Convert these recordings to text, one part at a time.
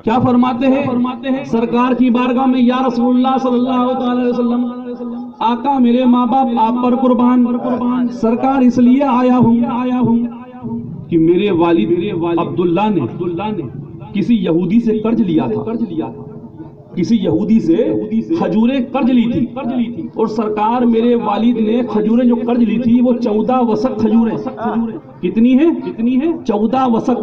کیا فرماتے ہیں سرکار کی بارگاہ میں، یا رسول اللہ صلی اللہ علیہ وسلم، آقا میرے ماں باپ آپ پر قربان، سرکار اس لیے آیا ہوں کہ میرے والد عبداللہ نے کسی یہودی سے قرض لیا تھا، کسی یہودی سے کھجوریں قرض لی تھی، اور سرکار میرے والد نے کھجوریں جو قرض لی تھی وہ 14 وسق کھجوریں، کتنی ہے 14 وسق۔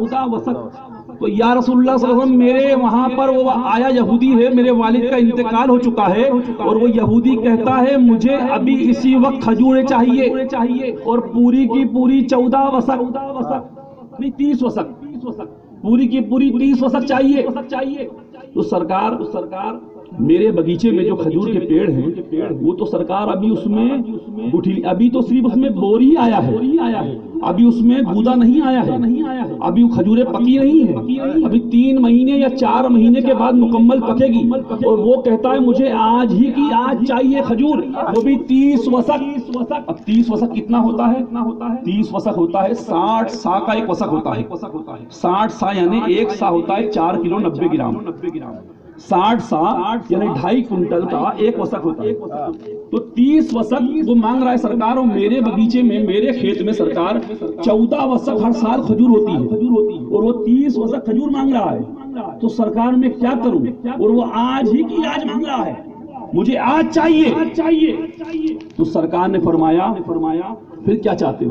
تو یا رسول اللہ صلی اللہ علیہ وسلم میرے وہاں پر وہ آیا یہودی ہے، میرے والد کا انتقال ہو چکا ہے، اور وہ یہودی کہتا ہے مجھے ابھی اسی وقت کھجوریں چاہیے، اور پوری کی پوری 14 وسق نہیں 30 وسق، پوری کی پوری 30 وسق چاہیے۔ تو سرکار میرے بگیچے میں جو کھجور کے پیڑ ہیں وہ تو سرکار ابھی اس میں ابھی تو صرف اس میں بوری آیا ہے، ابھی اس میں گودا نہیں آیا ہے، ابھی وہ کھجوریں پکی نہیں ہے، ابھی 3 مہینے یا 4 مہینے کے بعد مکمل پکے گی، اور وہ کہتا ہے مجھے آج ہی کی آج چاہیے کھجور، وہ بھی 30 وسق۔ اب 30 وسق کتنا ہوتا ہے؟ 30 وسق ہوتا ہے 60 سا کا ایک وسق ہوتا ہے، 60 سا یعنی 1 سا ہوتا ہے 4 کلو 90 گرام، 60 سا یعنی 2.5 کنٹل کا ایک وسق ہوتا ہے۔ تو 30 وسق وہ مانگ رہا ہے سرکار، اور میرے بگیچے میں میرے کھیت میں سرکار 14 وسق ہر سال کھجور ہوتی ہے، اور وہ 30 وسق کھجور مانگ رہا ہے۔ تو سرکار میں کیا کروں، اور وہ آج ہی کی آج مانگ رہا ہے، مجھے آج چاہیے۔ تو سرکار نے فرمایا پھر کیا چاہتے ہو؟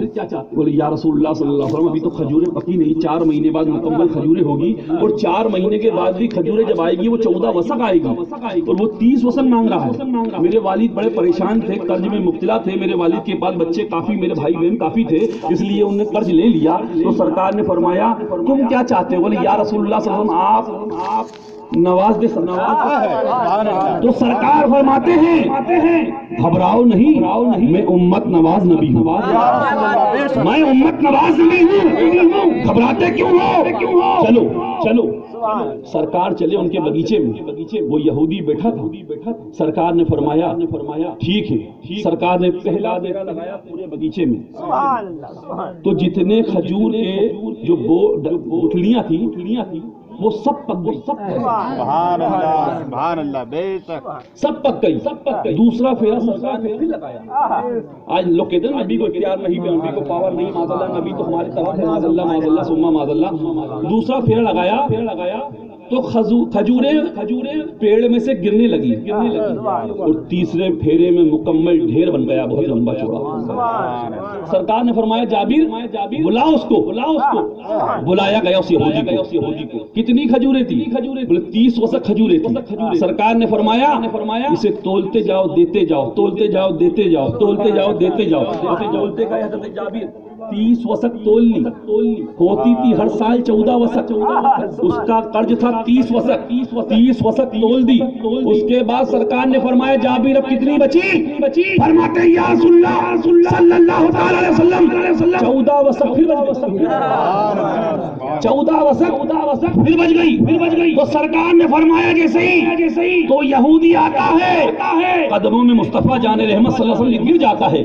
بولے یا رسول اللہ صلی اللہ علیہ وسلم ابھی تو کھجوریں پکی نہیں، 4 مہینے بعد مکمل کھجوریں ہوگی، اور 4 مہینے کے بعد بھی کھجوریں جب آئے گی وہ 14 وسق آئے گی، اور وہ 30 وسق مانگ رہا ہے۔ میرے والد بڑے پریشان تھے، قرض میں مبتلا تھے، میرے والد کے پاس بچے کافی، میرے بھائی بہن کافی تھے، اس لیے انہوں نے قرض لے لیا۔ تو سرکار نے فرمایا تم کیا چاہتے ہو؟ بولے یا رسول اللہ صلی اللہ علیہ وسلم آپ نواز دے ہے۔ تو سرکار فرماتے ہیں گھبراؤ نہیں، میں امت نواز نبی ہوں، میں امت نواز نبی ہوں، گھبراتے کیوں ہو؟ چلو سرکار چلے ان کے بگیچے میں، وہ یہودی بیٹھا تھا، سرکار نے فرمایا ٹھیک ہے۔ سرکار نے پہلا ڈیرا لگایا پورے بگیچے میں، تو جتنے کھجور کے جو گٹھلیاں تھیں وہ سب پک گئی، سبحان اللہ بے شک سب پک گئی۔ دوسرا پھیرا سرکار نے پھر لگایا۔ آج لوگ کہتے ہیں نبی کو اختیار نہیں، نبی کو پاور نہیں، معاذ اللہ، نبی تو ہماری طرف ہے، معاذ اللہ ثم معاذ اللہ۔ دوسرا پھیرا لگایا تو کھجوریں پیڑ میں سے گرنے لگی، اور تیسرے پھیرے میں مکمل ڈھیر بن گیا، بہت لمبا چوڑا۔ سرکار نے فرمایا جابر بلاؤ اس کو، بلایا گیا اس یہودی کو۔ کتنی کھجوریں تھی؟ 30 وسق کھجوریں تھی۔ سرکار نے فرمایا اسے تولتے جاؤ دیتے جاؤ، تولتے جاؤ دیتے جاؤ، تولتے جاؤ دیتے جاؤ۔ اسے تولتے گئے حضرت جابر، 30 وسق تول لی، ہوتی تھی ہر سال 14 وسق، اس کا قرض تھا 30 وسق، 30 وسق تول دی۔ اس کے بعد سرکار نے فرمایا جابر اب کتنی بچی؟ فرماتے ہیں یا رسول اللہ صلی اللہ تعالی علیہ وسلم 14 وسق پھر بچ گئی، 14 وسق پھر بچ گئی۔ تو سرکار نے فرمایا جیسے ہی تو یہودی آتا ہے قدموں میں مصطفیٰ جان رحمت صلی اللہ علیہ وسلم گر جاتا ہے،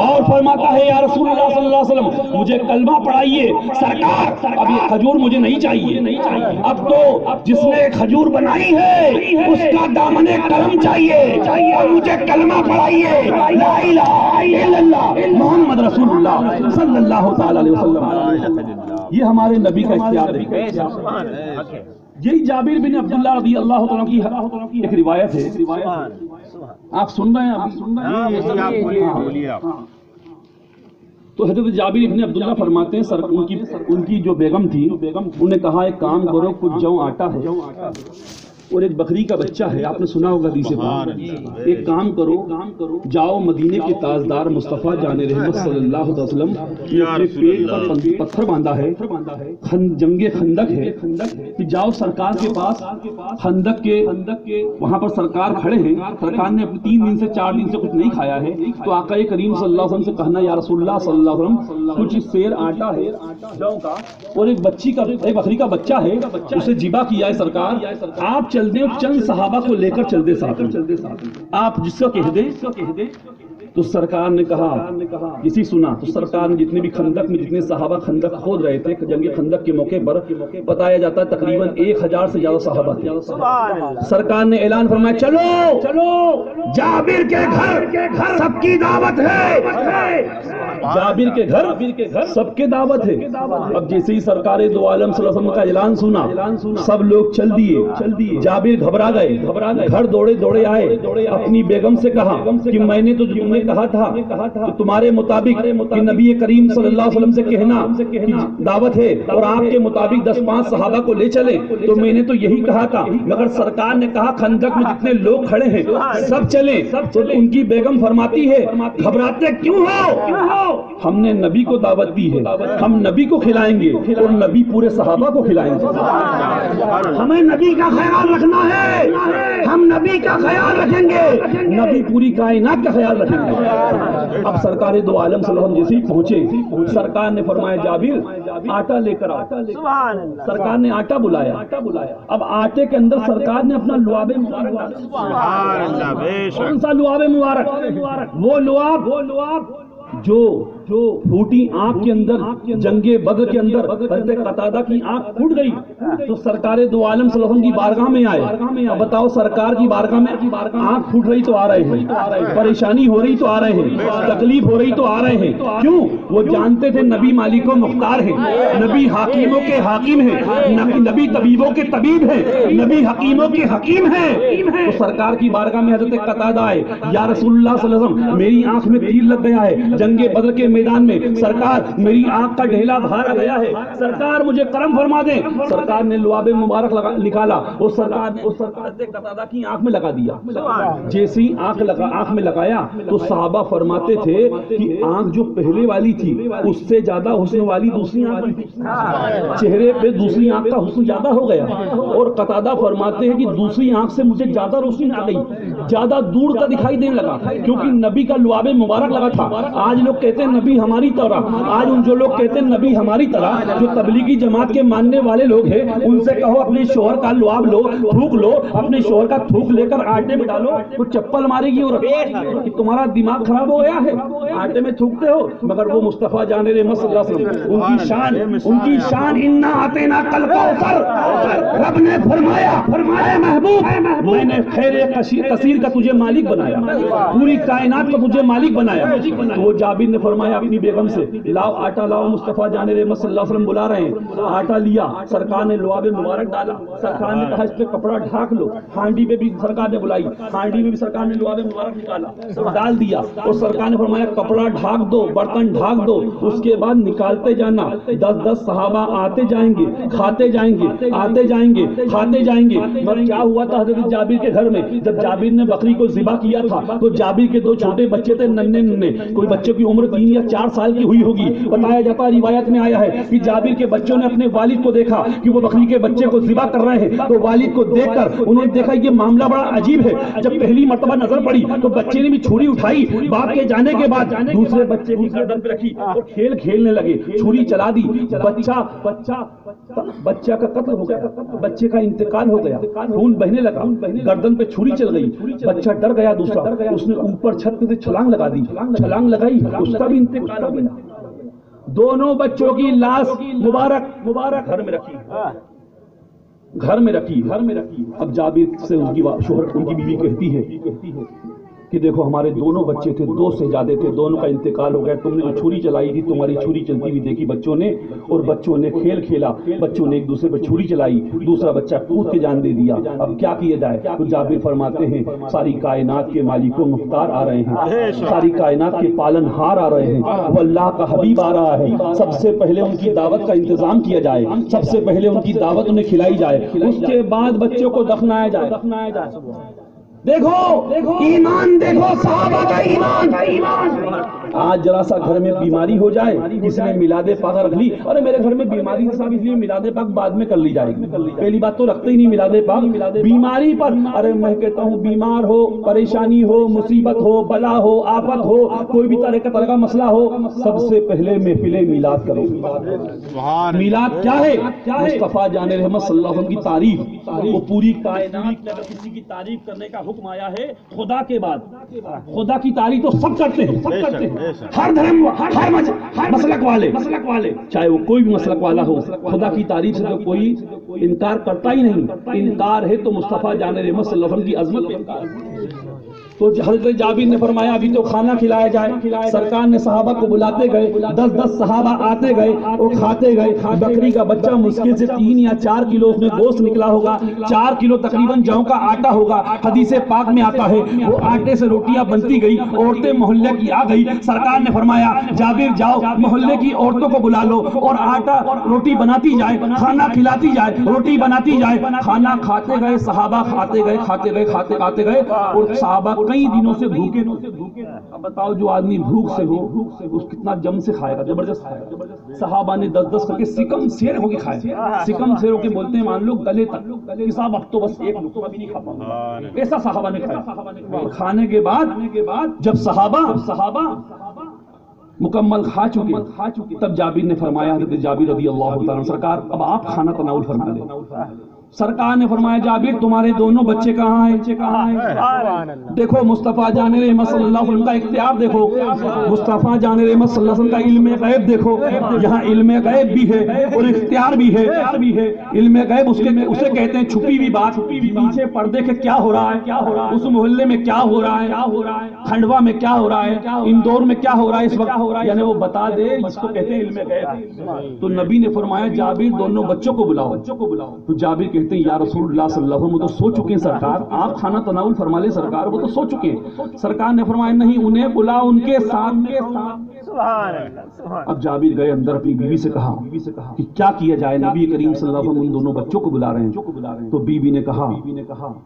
اور فرماتا ہے یا رسول اللہ صلی اللہ علیہ وسلم مجھے کلمہ پڑھائیے، سرکار اب یہ کھجور مجھے نہیں چاہیے، اب تو جس نے کھجور بنائی ہے اس کا دامن کرم چاہیے، اور مجھے کلمہ پڑھائیے لا الہ الا اللہ محمد رسول اللہ صلی اللہ تعالی علیہ وسلم۔ یہ ہمارے نبی کا اختیار ہے۔ یہی جابر بن عبداللہ رضی اللہ تعالیٰ کی ایک روایت ہے، آپ سن رہے ہیں؟ تو حضرت جابر بن عبداللہ فرماتے ہیں ان کی جو بیگم تھی، انہوں نے کہا ایک کام کرو، کچھ جاؤ آٹا ہے اور ایک بکری کا بچہ ہے، آپ نے سنا ہوگا حدیث پاک، ایک کام کرو جاؤ مدینے کے تاجدار مصطفیٰ جان رحمت صلی اللہ علیہ وسلم نے اپنے پیٹ پر پتھر باندھا ہے، جنگ خندق ہے، کہ جاؤ سرکار کے پاس، خندق کے وہاں پر سرکار کھڑے ہیں، سرکار نے اپنے 3 دن سے 4 دن سے کچھ نہیں کھایا ہے، تو آقا کریم صلی اللہ علیہ وسلم سے کہنا یا رسول اللہ صلی اللہ علیہ وسلم کچھ سیر آٹا ہے جاؤ کا، اور ایک بکری کا بچہ ہے، اسے ذبح کیا ہے سرکار، آپ چل دیں چند صحابہ کو لے کر چل دے ساتھ، آپ جس کو کہہ دیں تو سرکار نے کہا، کسی سنا تو سرکار نے جتنے بھی خندق میں جتنے صحابہ خندق کھود رہے تھے، جنگ خندق کے موقع پر بتایا جاتا ہے تقریباً 1000 سے زیادہ صحابہ تھے۔ سرکار نے اعلان فرمایا چلو چلو جابر کے گھر سب کی دعوت ہے، جابر کے گھر سب کے دعوت ہے۔ اب جیسے ہی سرکار دو عالم صلی اللہ علیہ وسلم کا اعلان سنا، سب لوگ چل دیے۔ جابر گھبرا گئے، گھر دوڑے آئے، اپنی بیگم سے کہا کہ میں نے تو تم نے کہا تھا کہ تمہارے مطابق کہ نبی کریم صلی اللہ علیہ وسلم سے کہنا کہ دعوت ہے اور آپ کے مطابق 10-5 صحابہ کو لے چلے، تو میں نے تو یہی کہا تھا، مگر سرکار نے کہا خندق میں جتنے لوگ کھڑے ہیں سب چلیں۔ تو ان کی بیگم فرماتی ہے گھبراتے کیوں ہو؟ ہم نے نبی کو دعوت دی ہے، ہم نبی کو کھلائیں گے اور نبی پورے صحابہ کو کھلائیں گے۔ ہمیں نبی کا خیال رکھنا ہے، ہم نبی کا خیال رکھیں گے، نبی پوری کائنات کا خیال رکھیں گے۔ اب سرکار دو عالم صلی اللہ علیہ وسلم جیسے ہی پہنچے، سرکار نے فرمایا جابر آٹا لے کر آؤ۔ سرکار نے آٹا بلایا۔ اب آٹے کے اندر سرکار نے اپنا لعاب مبارک، کون سا لعاب مبارک؟ وہ لعاب جو پھوٹی آنکھ کے اندر جنگ بدر کے اندر حضرت قتادہ کی آنکھ پھوٹ گئی تو سرکار دو عالم صلی اللہ علیہ وسلم کی بارگاہ میں آئے۔ اب بتاؤ سرکار کی بارگاہ میں آنکھ پھوٹ رہی تو آ رہے ہیں، پریشانی ہو رہی تو آ رہے ہیں، تکلیف ہو رہی تو آ رہے ہیں۔ کیوں؟ وہ جانتے تھے نبی مالک و مختار ہیں، نبی حاکموں کے حاکم ہیں، نبی طبیبوں کے طبیب ہیں، نبی حکیموں کے حکیم ہیں۔ تو سرکار کی بارگاہ میں حضرت قتادہ آئے، یا رسول اللہ صلی اللہ علیہ وسلم میری آنکھ میں تیر لگ گیا ہے جنگ بدر کے میدان میں، سرکار میری آنکھ کا ڈھیلا باہر آ گیا ہے، سرکار مجھے کرم فرما دیں۔ سرکار نے لعاب مبارک نکالا اور سرکار نے قتادہ کی آنکھ میں لگا دیا۔ جیسے ہی آنکھ میں لگایا تو صحابہ فرماتے تھے کہ آنکھ جو پہلے والی تھی اس سے زیادہ حسن والی دوسری آنکھ تھی، چہرے پہ دوسری آنکھ کا حسن زیادہ ہو گیا۔ اور قتادہ فرماتے ہیں کہ دوسری آنکھ سے مجھے زیادہ روشنی آ گئی، زیادہ دور کا دکھائی دینے لگا، کیونکہ نبی کا لعاب مبارک لگا تھا۔ آج لوگ کہتے ہیں نبی ہماری طرح، آج ان جو لوگ کہتے ہیں نبی ہماری طرح، جو تبلیغی جماعت کے ماننے والے لوگ ہیں، ان سے کہو اپنے شوہر کا لعاب لو، تھوک لو، اپنے شوہر کا تھوک لے کر آٹے میں ڈالو، وہ چپل مارے گی اور کہ تمہارا دماغ خراب ہو گیا ہے، آٹے میں تھوکتے ہو۔ مگر وہ مصطفیٰ جان رحمت صلی اللہ علیہ وسلم، ان کی شان انا آتینا کل کوثر، رب نے فرمایا اے محبوب میں نے خیر کثیر کا تجھے مالک بنایا، پوری کائنات کا تجھے مالک بنایا۔ وہ جابر نے فرمایا اپنی بیگم سے لاؤ آٹا لاؤ، مصطفیٰ جان رحمت صلی اللہ علیہ وسلم بلا رہے ہیں۔ آٹا لیا، سرکار نے لعاب مبارک ڈالا، سرکار نے کہا اس پہ کپڑا ڈھانک لو، ہانڈی پہ بھی سرکار نے بلائی، ہانڈی میں بھی سرکار نے لعاب مبارک نکالا، ڈال دیا اور سرکار نے فرمایا کپڑا ڈھانک دو، برتن ڈھانک دو، اس کے بعد نکالتے جانا، 10 صحابہ آتے جائیں گے، کھاتے جائیں گے، آتے جائیں گے، کھاتے جائیں گے۔ مگر کیا ہوا تھا حضرت جابر کے گھر میں؟ جب جابر نے بکری کو ذبح کیا تھا تو جابر کے 2 چھوٹے بچے تھے، ننھے، کوئی بچے کی عمر 3 یا 4 سال کی ہوئی ہوگی۔ بتایا جاتا ہے، روایت میں آیا ہے کہ جابر کے بچوں نے اپنے والد کو دیکھا کہ وہ بکری کے بچے کو ذبح کر رہے ہیں، تو والد کو دیکھ کر انہوں نے دیکھا یہ معاملہ بڑا عجیب ہے۔ جب پہلی مرتبہ نظر پڑی تو بچے نے بھی چھری اٹھائی، باپ کے جانے کے بعد دوسرے بچے کی گردن پہ رکھی اور کھیلنے لگے، چھری چلا دی، بچہ کا قتل ہو گیا، بچے کا انتقال ہو گیا، خون بہنے لگا، گردن پہ چھری چل گئی، بچہ ڈر گیا، دوسرا اس نے اوپر چھت سے چھلانگ لگا دی، چھلانگ لگائی، اس کا بھی انتقال ہو گیا۔ دونوں بچوں کی لاش مبارک گھر میں رکھی۔ اب جابر سے ان کی بیوی کہتی ہے کہ دیکھو ہمارے دونوں بچے تھے، 2 سے زیادہ تھے، دونوں کا انتقال ہو گیا، تم نے جو چھری چلائی تھی تمہاری چھری چلتی ہوئی دیکھی بچوں نے، اور بچوں نے کھیلا، بچوں نے ایک دوسرے پہ چھری چلائی، دوسرا بچہ کود کے جان دے دیا، اب کیا کیا جائے؟ تو جابر فرماتے ہیں ساری کائنات کے مالک و مختار آ رہے ہیں، ساری کائنات کے پالن ہار آ رہے ہیں، وہ اللہ کا حبیب آ رہا ہے، سب سے پہلے ان کی دعوت کا انتظام کیا جائے، سب سے پہلے ان کی دعوت انہیں کھلائی جائے، اس کے بعد بچوں کو دفنایا جائے۔ دیکھو ایمان، دیکھو صحابہ کا ایمان، آج ذرا سا گھر میں بیماری ہو جائے، کسی نے میلاد پاک رکھ لی، ارے میرے گھر میں بیماری صاحب اس لیے میلاد پاک بعد میں کر لی جائے گی، پہلی بات تو رکھتے ہی نہیں میلاد پاک بیماری پر۔ ارے میں کہتا ہوں بیمار ہو، پریشانی ہو، مصیبت ہو، بلا ہو، آفت ہو، کوئی بھی طرح کا مسئلہ ہو، سب سے پہلے محفل میلاد کرو۔ میلاد کیا ہے؟ مصطفیٰ جان رحمت صلی اللہ علیہ وسلم کی تعریف، وہ پوری کائنات میں اگر کسی کی تعریف کرنے کا حکم آیا ہے خدا کے بعد، خدا کی تعریف تو سب کرتے ہیں، سب کرتے ہیں، ہر دھرم، ہر مسلک والے، چاہے وہ کوئی بھی مسلک والا ہو، خدا کی تعریف سے تو کوئی انکار کرتا ہی نہیں۔ انکار ہے تو مصطفیٰ جان رحمت صلی اللہ علیہ وسلم کی عظمت پہ انکار ہے۔ تو حضرت جابر نے فرمایا ابھی تو کھانا کھلایا جائے، سرکار نے صحابہ کو بلاتے گئے، 10 صحابہ آتے گئے اور کھاتے گئے۔ بکری کا بچہ مشکل سے 3 یا 4 کلو اس میں گوشت نکلا ہوگا، 4 کلو تقریباً جاؤں کا آٹا ہوگا۔ حدیث پاک میں آتا ہے وہ آٹے سے روٹیاں بنتی گئی، عورتیں محلے کی آ گئی، سرکار نے فرمایا جابر جاؤ محلے کی عورتوں کو بلا لو اور آٹا روٹی بناتی جائے، کھانا کھلاتی جائے، روٹی بناتی جائے۔ کھانا کھاتے گئے صحابہ، کھاتے گئے اور صحابہ کئی دنوں سے بھوکے۔ اب بتاؤ جو آدمی بھوک سے ہو اس کتنا جم سے کھائے گا، زبردست کھائے گا۔ صحابہ نے 10 کر کے سکم سیر ہو کے کھائے، سکم سیر ہو کے بولتے ہیں مان لو گلے تک، کہ صاحب اب تو بس ایک لقمہ بھی نہیں کھا پاؤں گا، ایسا صحابہ نے کھایا۔ کھانے کے بعد جب صحابہ مکمل کھا چکے تب جابر نے فرمایا، حضرت جابر رضی اللہ تعالیٰ سرکار اب آپ کھانا تناول فرما لیں۔ سرکار نے فرمایا جابر تمہارے دونوں بچے کہاں ہیں؟ دیکھو مصطفیٰ جان رحمت صلی اللہ علیہ وسلم کا اختیار دیکھو، مصطفیٰ جان رحمت صلی اللہ علیہ وسلم کا علم غیب دیکھو، یہاں علم غیب بھی ہے اور اختیار بھی ہے۔ علم غیب اسے کہتے ہیں چھپی ہوئی بات، پیچھے پردے کے کیا ہو رہا ہے، اس محلے میں کیا ہو رہا ہے، کھنڈوا میں کیا ہو رہا ہے، اندور میں کیا ہو رہا ہے اس وقت، یعنی وہ بتا دے، اس کو کہتے ہیں علم غیب۔ تو نبی نے فرمایا جابر دونوں بچوں کو بلاؤ۔ تو جابر کہتے ہیں یا رسول اللہ صلی اللہ علیہ وسلم وہ تو سو چکے ہیں سرکار، آپ کھانا تناول فرما لیں سرکار، وہ تو سو چکے ہیں۔ سرکار نے فرمایا نہیں انہیں بلا، ان کے ساتھ۔ اب جابر گئے اندر اپنی بیوی سے کہا کہ کیا کیا جائے، نبی کریم صلی اللہ علیہ وسلم ان دونوں بچوں کو بلا رہے ہیں۔ تو بیوی نے کہا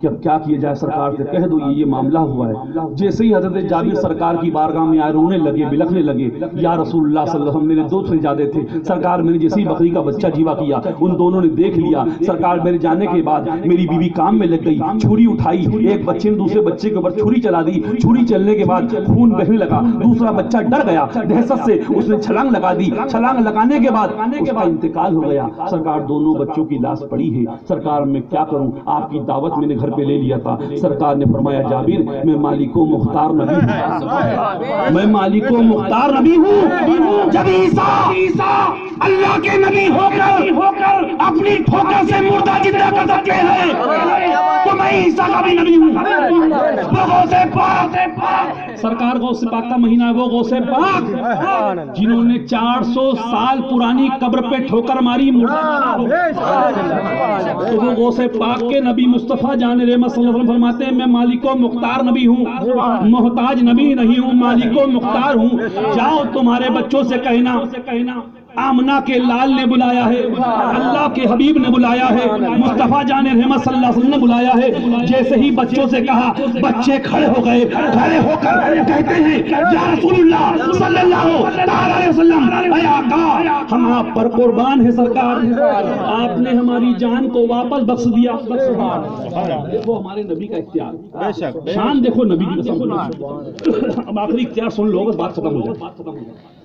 کہ اب کیا کیا جائے، سرکار سے کہہ دو یہ معاملہ ہوا ہے۔ جیسے ہی حضرت جابر سرکار کی بارگاہ میں آئے رونے لگے، بلکنے لگے، یا رسول اللہ صلی اللہ علیہ وسلم میرے 2 شہزادے تھے سرکار، میں نے جیسے ہی بکری کا بچہ جیوا کیا ان دونوں نے دیکھ لیا سرکار، میرے جانے کے بعد میری بیوی کام میں لگ گئی، چھری اٹھائی، ایک بچے نے دوسرے بچے کے اوپر چھری چلا دی، چھری چلنے کے بعد خون بہنے لگا، دوسرا بچہ ڈر گیا، دہشت سے اس نے چھلانگ لگا دی، چھلانگ لگانے کے بعد اس کا انتقال ہو گیا۔ سرکار دونوں بچوں کی لاش پڑی ہے، سرکار میں کیا کروں، آپ کی دعوت میں نے گھر پہ لے لیا تھا۔ سرکار نے فرمایا جابر میں مالک و مختار نبی ہوں، میں مالک و مختار نبی ہوں۔ جب عیسیٰ اللہ کے نبی ہو کر اپنی ٹھوکر سے مردہ زندہ کر سکتے ہیں تو میں عیسیٰ کا بھی نبی ہوں۔ وہ غوث پاک، سرکار غوث پاک کا مہینہ ہے، وہ غوث پاک جنہوں نے 400 سال پرانی قبر پہ ٹھوکر ماری مردہ، تو وہ غوث پاک کے نبی مصطفیٰ جان رحمت صلی اللہ علیہ وسلم فرماتے ہیں میں مالک و مختار نبی ہوں، محتاج نبی نہیں ہوں، مالک و مختار ہوں۔ جاؤ تمہارے بچوں سے کہنا آمنہ کے لال نے بلایا ہے، اللہ کے حبیب نے بلایا ہے، مصطفیٰ جان رحمت صلی اللہ علیہ وسلم نے بلایا ہے۔ جیسے ہی بچوں سے کہا بچے کھڑے ہو گئے، کھڑے ہو کر کہتے ہیں یا رسول اللہ صلی اللہ علیہ وسلم، اے آقا ہم آپ پر قربان ہیں سرکار، آپ نے ہماری جان کو واپس بخش دیا۔ دیکھو ہمارے نبی کا اختیار، شان دیکھو نبی کی قسم۔ اب آخری اختیار سن لو، بس بات ختم ہو جائے،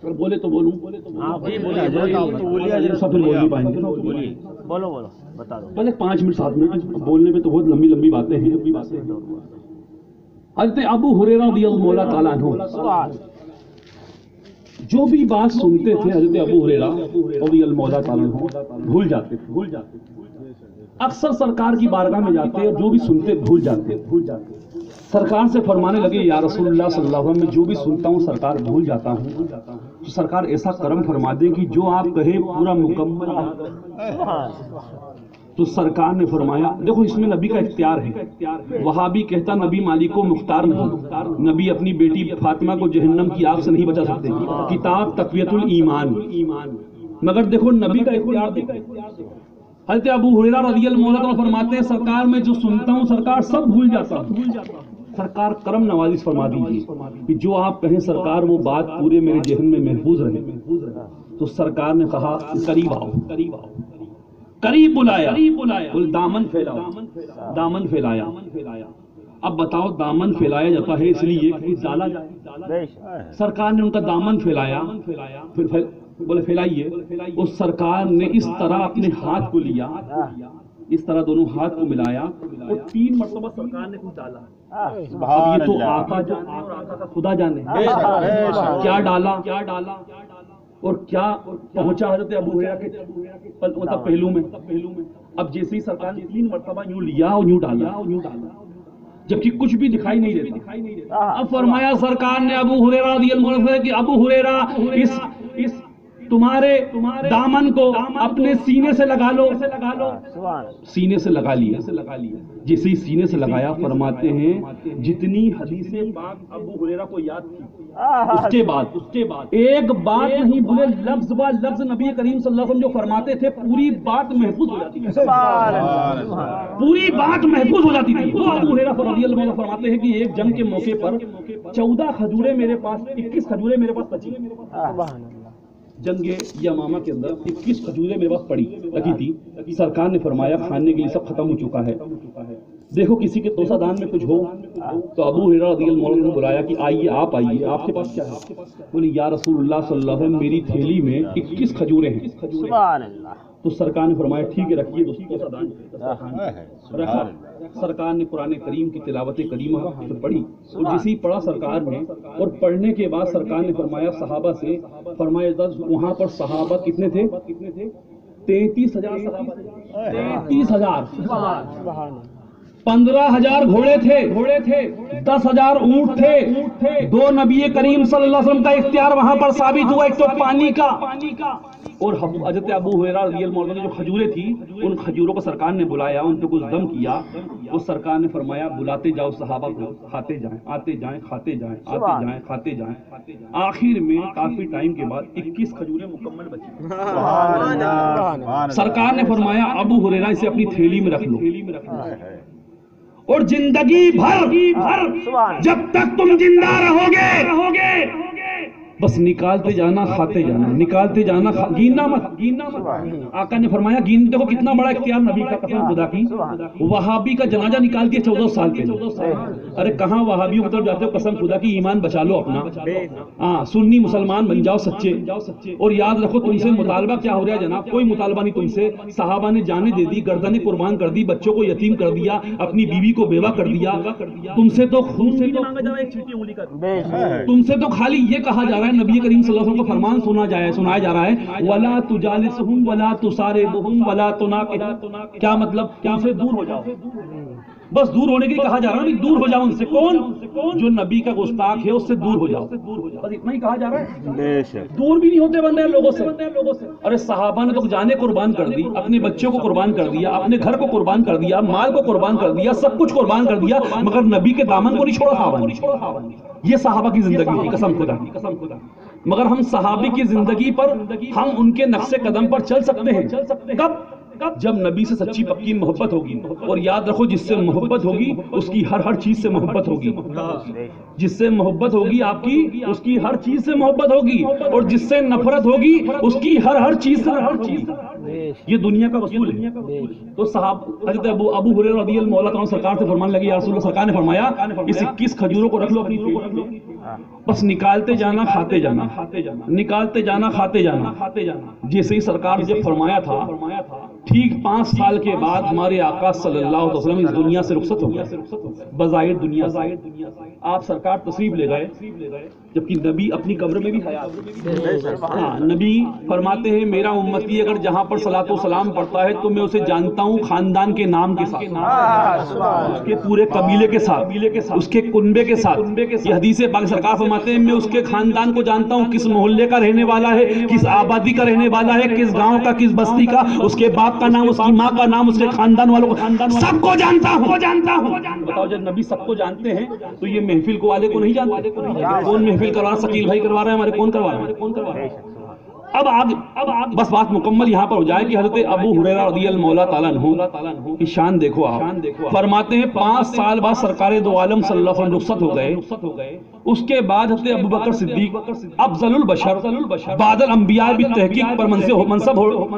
اگر بولے تو بولوں، سب پھر بول نہیں پائیں گے، بولو بتا دو، بس 5 منٹ 7 منٹ بولنے میں تو بہت لمبی باتیں ہیں۔ حضرت ابو ہریرہ رضی اللہ تعالیٰ عنہ جو بھی بات سنتے تھے حضرت ابو ہریرہ رضی اللہ تعالیٰ عنہ بھول جاتے تھے، اکثر سرکار کی بارگاہ میں جاتے اور جو بھی سنتے بھول جاتے۔ سرکار سے فرمانے لگے یا رسول اللہ صلی اللہ علیہ وسلم میں جو بھی سنتا ہوں سرکار بھول جاتا ہوں، تو سرکار ایسا کرم فرما دیں کہ جو آپ کہیں پورا مکمل۔ تو سرکار نے فرمایا دیکھو اس میں نبی کا اختیار ہے، وہابی کہتا نبی مالک و مختار نہیں، نبی اپنی بیٹی فاطمہ کو جہنم کی آگ سے نہیں بچا سکتے، کتاب تقویت الایمان، مگر دیکھو نبی کا اختیار دیکھو۔ حضرت ابو ہریرہ رضی اللہ عنہ فرماتے ہیں سرکار میں جو سنتا ہوں سرکار سب بھول جاتا ہوں، سرکار کرم نوازی فرما دیجیے کہ جو آپ کہیں سرکار وہ بات پورے میرے ذہن میں محفوظ رہے. تو سرکار نے کہا قریب آؤ، قریب بلایا، دامن پھیلاؤ، دامن پھیلایا. اب بتاؤ دامن پھیلایا جاتا ہے اس لیے کہ ڈالا جائے. سرکار نے ان کا دامن پھیلایا، پھر بولے پھیلائیے. اس سرکار نے اس طرح اپنے ہاتھ کو لیا، اس طرح دونوں ہاتھ کو ملایا اور 3 مرتبہ سرکار نے کچھ ڈالا. اب یہ تو آقا جو اور آقا کا خدا جانے کیا ڈالا اور کیا پہنچا حضرت ابو ہریرہ کے مطلب پہلو میں. اب جیسے ہی سرکار نے 3 مرتبہ یوں لیا اور یوں ڈالا جبکہ کچھ بھی دکھائی نہیں دیتا. اب فرمایا سرکار نے ابو ہریرہ رضی اللہ عنہ سے کہ ابو ہریرہ اس تمہارے دامن کو اپنے سینے سے لگا لو. سینے سے لگا لیا. جیسے ہی سینے سے لگایا فرماتے ہیں جتنی حدیثیں پاک ابو ہریرہ کو یاد تھی اس کے بعد ایک بات نہیں بولے، لفظ با لفظ نبی کریم صلی اللہ علیہ وسلم جو فرماتے تھے پوری بات محفوظ ہو جاتی تھی. پوری بات محفوظ ہو جاتی تھی. تو ابو ہریرہ رضی اللہ عنہ فرماتے ہیں کہ ایک جنگ کے موقع پر 14 کھجوریں میرے پاس، 21 کھجوریں میرے پاس بچی. جنگ یمامہ کے اندر 21 کھجوریں میرے پاس پڑی رکھی تھی. سرکار نے فرمایا کھانے کے لیے سب ختم ہو چکا ہے، دیکھو کسی کے توسہ دان میں کچھ ہو. تو ابو ہریرہ رضی اللہ عنہ نے بلایا کہ آئیے، آپ آئیے، آپ کے پاس کیا ہے؟ بولے یا رسول اللہ صلی اللہ علیہ وسلم میری تھیلی میں 21 کھجوریں ہیں. سبحان اللہ. تو سرکار نے فرمایا ٹھیک ہے رکھیے. توسہ دان رکھا. سرکار نے قرآن کریم کی تلاوت کریمہ پڑھی اور جیسے ہی پڑھا سرکار نے اور پڑھنے کے بعد سرکار نے فرمایا صحابہ سے، فرمایا وہاں پر صحابہ کتنے تھے؟ 33,000 صحابہ، 33,000. 15,000 گھوڑے تھے، 10,000 اونٹ تھے. 2 نبی کریم صلی اللہ علیہ وسلم کا اختیار وہاں پر ثابت ہوا، ایک تو پانی کا اور حضرت ابو ہریرہ رضی اللہ عنہ جو کھجوریں تھی ان کھجوروں کو سرکار نے بلایا، ان پہ کچھ دم کیا. وہ سرکار نے فرمایا بلاتے جاؤ صحابہ کو، کھاتے جائیں، آتے جائیں، کھاتے جائیں، آتے جائیں، کھاتے جائیں. آخر میں کافی ٹائم کے بعد 21 کھجوریں مکمل بچی. سرکار نے فرمایا ابو ہریرہ اسے اپنی تھیلی میں رکھ لو اور زندگی بھر جب تک تم زندہ رہو گے بس نکالتے جانا، کھاتے جانا، نکالتے جانا، گیننا مت. آقا نے فرمایا گین، دیکھو کتنا بڑا اختیار نبی کا، قسم خدا کی. وہابی کا جنازہ نکال دیا 14 سال کے. ارے کہاں وہابیوں کی طرف جاتے ہو؟ قسم خدا کی ایمان بچا لو اپنا. ہاں سنی مسلمان بن جاؤ سچے. اور یاد رکھو تم سے مطالبہ کیا ہو رہا ہے جناب؟ کوئی مطالبہ نہیں تم سے. صحابہ نے جانیں دے دی، گردنیں قربان کر دی، بچوں کو یتیم کر دیا، اپنی بیوی کو بیوہ کر دیا. تم سے تو خون سے مانگا جا رہا ہے ایک چھوٹی انگلی کا. تم سے تو خالی یہ کہا جا رہا ہے، نبی کریم صلی اللہ علیہ وسلم کا فرمان سنایا جا رہا ہے وَلَا تُجَالِسْهُمْ وَلَا تُصَارِبْهُمْ وَلَا تُنَاقِحْ. کیا مطلب؟ تم سے دور ہو جاؤ. بس دور ہونے کے لیے کہا جا رہا ہے، دور ہو جاؤ ان سے. کون؟ جو نبی کا گستاخ ہے اس سے دور ہو جاؤ. بس اتنا ہی کہا جا رہا ہے. دور بھی نہیں ہوتے بندے لوگوں سے. ارے صحابہ نے تو جانیں قربان کر دی، اپنے بچوں کو قربان کر دیا، اپنے گھر کو قربان کر دیا، مال کو قربان کر دیا، سب کچھ قربان کر دیا، مگر نبی کے دامن کو نہیں چھوڑا صحابہ نے. یہ صحابہ کی زندگی تھی، قسم خدا. مگر ہم صحابی کی زندگی پر، ہم ان کے نقش قدم پر چل سکتے ہیں. کب؟ جب نبی سے سچی پکی محبت ہوگی. اور یاد رکھو جس سے محبت ہوگی اس کی ہر چیز سے محبت ہوگی. جس سے محبت ہوگی آپ کی، اس کی ہر چیز سے محبت ہوگی. اور جس سے نفرت ہوگی اس کی ہر چیز سے. یہ دنیا کا اصول ہے. تو صاحب حضرت ابو ہریرہ رضی اللہ عنہ سرکار سے فرمان لگی یا رسول اللہ. سرکار نے فرمایا اس 21 کھجوروں کو رکھ لو اپنی تھیلی میں، بس نکالتے جانا، کھاتے جانا، نکالتے جانا، کھاتے جانا. جیسے ہی سرکار نے جب فرمایا تھا ٹھیک 5 سال کے بعد ہمارے آقا صلی اللہ علیہ وسلم اس دنیا سے رخصت ہو گئے. بظاہر دنیا سے آپ سرکار تشریف لے گئے، جبکہ نبی اپنی قبر میں بھی حیات. ہاں نبی فرماتے ہیں میرا امتی اگر جہاں پر صلاۃ و سلام پڑھتا ہے تو میں اسے جانتا ہوں خاندان کے نام کے ساتھ، اس کے پورے قبیلے کے ساتھ، اس کے کنبے کے ساتھ. یہ حدیث پاک سرکار فرماتے ہیں میں اس کے خاندان کو جانتا ہوں، کس محلے کا رہنے والا ہے، کس آبادی کا رہنے والا ہے، کس گاؤں کا، کس بستی کا، اس کے باپ کا نام، اس کی ماں کا نام، اس کے خاندان والوں کو، سب کو جانتا ہوں. بتاؤ جب نبی سب کو جانتے ہیں تو یہ محفل کو والے کو نہیں جانتے. کون محفل کروا؟ شکیل بھائی کروا رہے ہیں ہمارے. کون کروا رہے ہیں؟ اب آگے بس بات مکمل یہاں پر ہو جائے کہ حضرت ابو ہریرہ رضی اللہ تعالیٰ عنہ کی شان دیکھو آپ. فرماتے ہیں 5 سال بعد سرکار دو عالم صلی اللہ علیہ وسلم رخصت ہو گئے. اس کے بعد حضرت ابو بکر صدیق افضل البشر بعد الانبیاء بالتحقیق پر منصب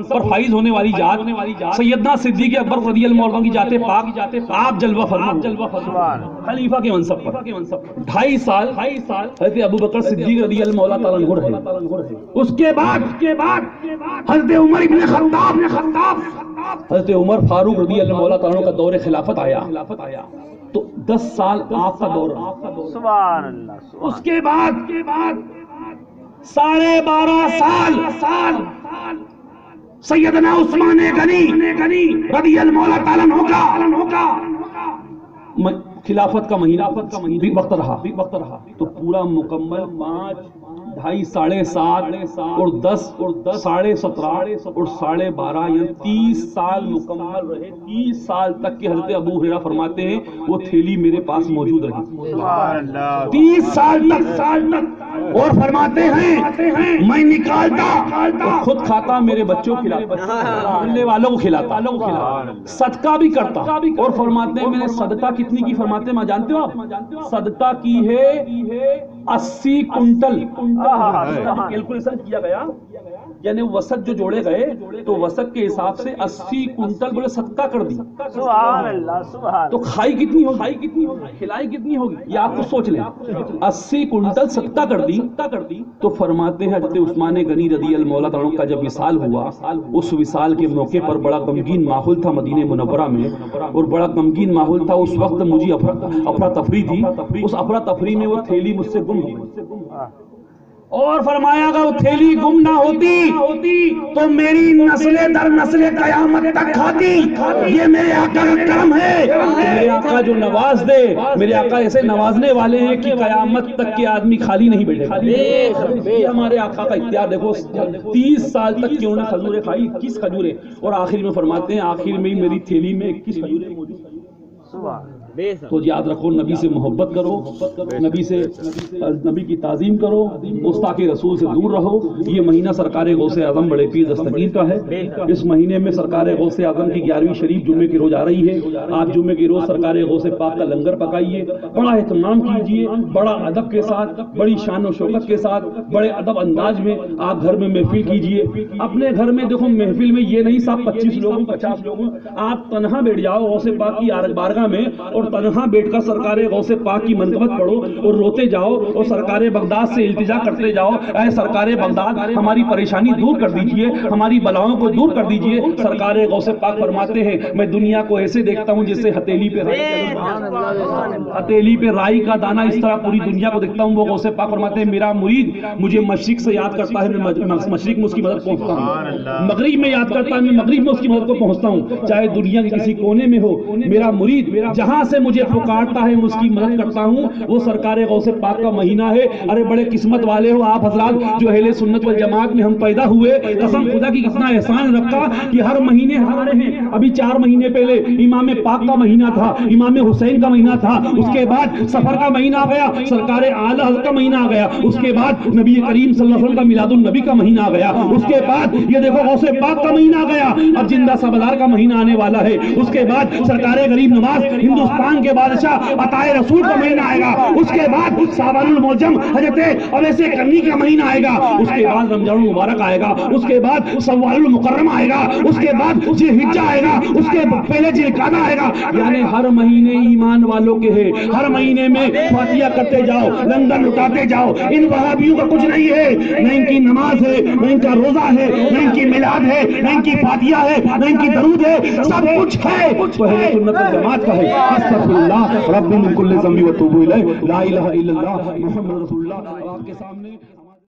پر فائز ہونے والی ذات سیدنا صدیق اکبر رضی اللہ عنہ کی ذات پاک آپ جلوہ فرما خلیفہ کے منصب پر 2.5 سال حضرت ابو بکر صدیق رضی اللہ تعالیٰ عنہ رہے. اس کے بعد حضرت عمر ابن خطاب حضرت عمر فاروق رضی اللہ تعالیٰ عنہ کا دور خلافت آیا تو 10 سال آپ کا دور. سبحان اللہ. اس کے بعد 12.5 سال سیدنا عثمان غنی رضی اللہ تعالیٰ عنہ کا خلافت کا مہینہ بھی وقت رہا تو پورا مکمل 5 2.5 7.5 اور 10 اور 17.5 اور 12.5 یعنی 30 سال مکمل رہے. 30 سال تک کہ حضرت ابو ہریرہ فرماتے ہیں وہ تھیلی میرے پاس موجود رہی 30 سال تک. اور فرماتے ہیں میں نکالتا خود کھاتا میرے بچوں کو کھلاتا ملنے والوں کو کھلاتا صدقہ بھی کرتا. اور فرماتے ہیں میں نے صدقہ کتنی کی فرماتے ہیں جانتے ہو آپ صدقہ کی ہے 80 کنٹل. کیلکولیشن کیا گیا یعنی وسط جو جوڑے گئے تو وسط کے حساب سے 80 کنٹل بولے صدقہ کر دی. سبحان اللہ. سبحان. تو کھائی کتنی ہوگی کھلائی کتنی ہوگی یہ آپ کو سوچ لیں. 80 کنٹل صدقہ کر دی. تو فرماتے ہیں حضرت عثمان غنی رضی اللہ تعالیٰ عنہ کا جب وصال ہوا اس وصال کے موقع پر بڑا غمگین ماحول تھا مدینہ منورہ میں اور بڑا غمگین ماحول تھا. اس وقت مجھے افراتفری تھی. اس افراتفری میں وہ تھیلی مجھ سے گم ہوئی اور فرمایا اگر وہ تھیلی گم نہ ہوتی تو میری نسل در نسل قیامت تک کھاتی. یہ میرے آقا کا کرم ہے. میرے آقا جو نواز دے میرے آقا ایسے نوازنے والے ہیں کہ قیامت تک کے آدمی خالی نہیں بیٹھے گا. یہ ہمارے آقا کا اختیار دیکھو. 30 سال تک کیوں نہ کھجوریں کھائی 21 کھجوریں اور آخر میں فرماتے ہیں آخر میں میری تھیلی میں 21 کھجوریں موجود. تو یاد رکھو نبی سے محبت کرو نبی کی تعظیم کرو گستاخ رسول سے دور رہو. یہ مہینہ سرکار غوث اعظم بڑے پیر دستگیر کا ہے. اس مہینے میں سرکار غوث اعظم کی 11ویں شریف جمعے کی روز آ رہی ہے. آپ جمعے کی روز سرکار غوث پاک کا لنگر پکائیے. بڑا اہتمام کیجیے بڑا ادب کے ساتھ بڑی شان و شوکت کے ساتھ بڑے ادب انداز میں آپ گھر میں محفل کیجیے. اپنے گھر میں دیکھو محفل میں یہ نہیں صاحب 25 لوگوں 50 لوگوں آپ تنہا بیٹھ جاؤ غوث پاک کی بارگاہ میں اور تنہا بیٹھ کر سرکار غوث پاک کی منقبت پڑھو اور روتے جاؤ اور سرکار بغداد سے التجا کرتے جاؤ اے سرکار بغداد ہماری پریشانی دور کر دیجئے ہماری بلاؤں کو دور کر دیجئے. سرکار غوث پاک فرماتے ہیں میں دنیا کو ایسے دیکھتا ہوں جیسے ہتھیلی پہ رائی کا دانہ اس طرح پوری دنیا کو دیکھتا ہوں. وہ غوث پاک فرماتے ہیں میرا مرید مجھے مشرق سے یاد کرتا ہے میں مشرق میں اس کی مدد پہنچتا ہوں. مغرب میں یاد کرتا ہے میں مغرب میں اس کی مدد کو پہنچتا ہوں. چاہے دنیا کے کسی کونے میں ہو میرا مرید جہاں سے مجھے پکارتا ہے اس کی مدد کرتا ہوں. وہ سرکار غوث پاک کا مہینہ ہے. ارے بڑے قسمت والے ہو آپ حضرات جو اہل سنت والجماعت میں ہم پیدا ہوئے. قسم خدا کی کتنا احسان رکھا کہ ہر مہینے ہمارے ہیں. ابھی 4 مہینے پہلے امام پاک کا مہینہ تھا امام حسین کا مہینہ تھا. اس کے بعد سفر کا مہینہ آ گیا سرکار اعلی حضرت کا مہینہ آ گیا. اس کے بعد نبی کریم صلی اللہ علیہ وسلم کا میلاد النبی کا مہینہ آ گیا. اس کے بعد یہ دیکھو غوث پاک کا مہینہ آ گیا. اب زندہ سبلار کا مہینہ آنے والا ہے. اس کے بعد سرکار غریب نواز ہندوستان کے بادشاہ عطائے رسول کا مہینہ آئے گا. اس کے بعد شعبان المعظم حضرت اویس کرنی کا مہینہ آئے گا. اس کے بعد رمضان المبارک آئے گا. اس کے بعد شوال المکرم آئے گا. اس کے بعد ذی الحجہ آئے گا. اس کے پہلے ذی القعدہ آئے گا. یعنی ہر مہینے ایمان والوں کے ہے. ہر مہینے میں فاتحہ کرتے جاؤ لنگر لٹاتے جاؤ. ان وہابیوں کا کچھ نہیں ہے نہ ان کی نماز ہے نہ ان کا روزہ ہے نہ ان کی میلاد ہے نہ ان کی فاتحہ ہے نہ ان کی درود ہے. سب کچھ ہے تو اہل سنت والجماعت کا ہے. استغفر اللہ ربی من کل ذنب وتوب الیہ لا الہ الا اللہ محمد رسول اللہ. آپ کے سامنے